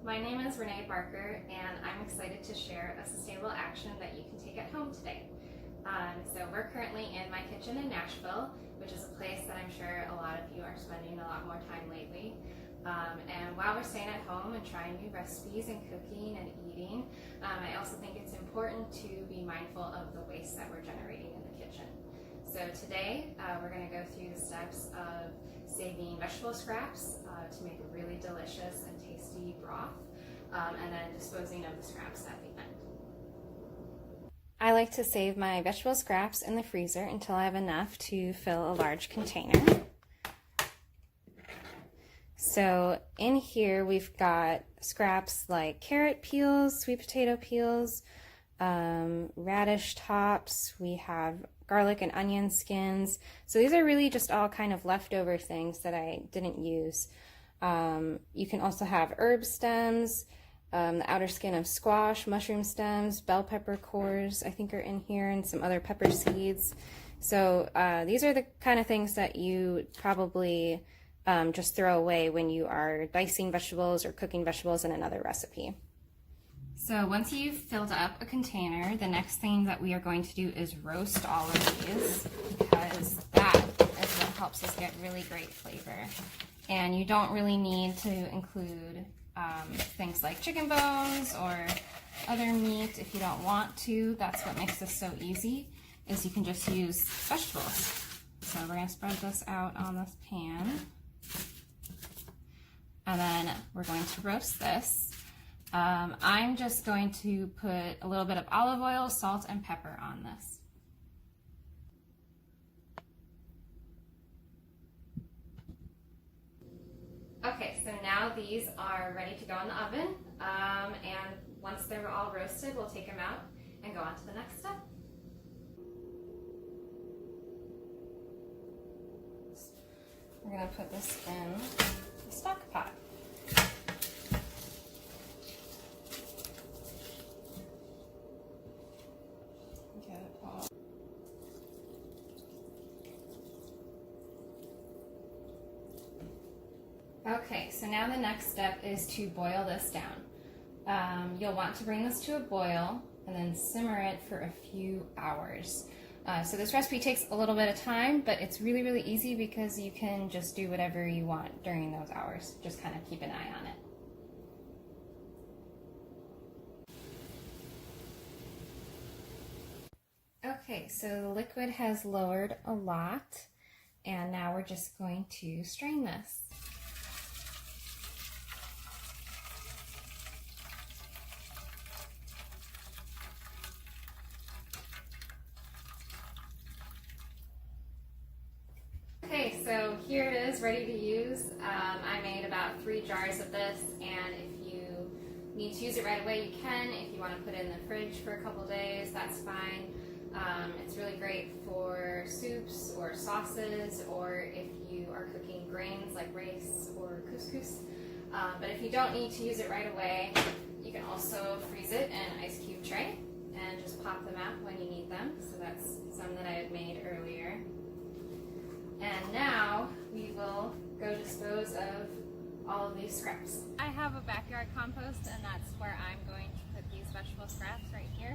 My name is Renee Barker, and I'm excited to share a sustainable action that you can take at home today. So we're currently in my kitchen in Nashville, which is a place that I'm sure a lot of you are spending a lot more time lately. And while we're staying at home and trying new recipes and cooking and eating, I also think it's important to be mindful of the waste that we're generating in the kitchen. So today we're going to go through the steps of saving vegetable scraps to make a really delicious and tasty broth, and then disposing of the scraps at the end. I like to save my vegetable scraps in the freezer until I have enough to fill a large container. So in here we've got scraps like carrot peels, sweet potato peels, radish tops, we have garlic and onion skins. So these are really just all kind of leftover things that I didn't use. You can also have herb stems, the outer skin of squash, mushroom stems, bell pepper cores I think are in here, and some other pepper seeds. So these are the kind of things that you probably just throw away when you are dicing vegetables or cooking vegetables in another recipe. So once you've filled up a container, the next thing that we are going to do is roast all of these, because that is what helps us get really great flavor. And you don't really need to include things like chicken bones or other meat if you don't want to. That's what makes this so easy, is you can just use vegetables. So we're going to spread this out on this pan. And then we're going to roast this. I'm just going to put a little bit of olive oil, salt, and pepper on this. Okay, so now these are ready to go in the oven, and once they're all roasted, we'll take them out and go on to the next step. We're going to put this in the stock pot. Okay, so now the next step is to boil this down. You'll want to bring this to a boil and then simmer it for a few hours. So this recipe takes a little bit of time, but it's really, really easy because you can just do whatever you want during those hours. Just kind of keep an eye on it. Okay, so the liquid has lowered a lot, and now we're just going to strain this. Okay, so here it is, ready to use. I made about 3 jars of this, and if you need to use it right away, you can. If you want to put it in the fridge for a couple days, that's fine. It's really great for soups or sauces, or if you are cooking grains like rice or couscous. But if you don't need to use it right away, you can also freeze it in an ice cube tray and just pop them out when you need them. So that's some that I had made earlier. And now we will go dispose of all of these scraps. I have a backyard compost, and that's where I'm going to put these vegetable scraps right here.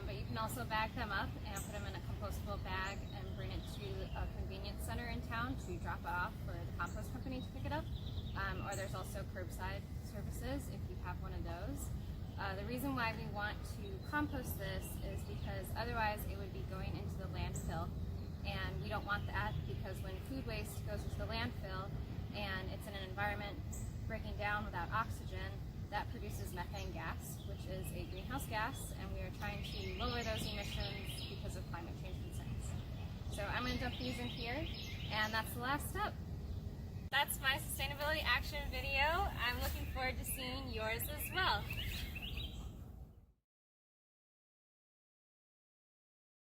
But you can also bag them up and put them in a compostable bag and bring it to a convenience center in town to drop it off for the compost company to pick it up. Or there's also curbside services if you have one of those. The reason why we want to compost this is because otherwise it would be going into the landfill. And we don't want that, because when food waste goes into the landfill and it's in an environment breaking down without oxygen, that produces methane gas, which is a greenhouse gas, and we are trying to lower those emissions because of climate change concerns. So I'm going to dump these in here, and that's the last step. That's my sustainability action video. I'm looking forward to seeing yours as well.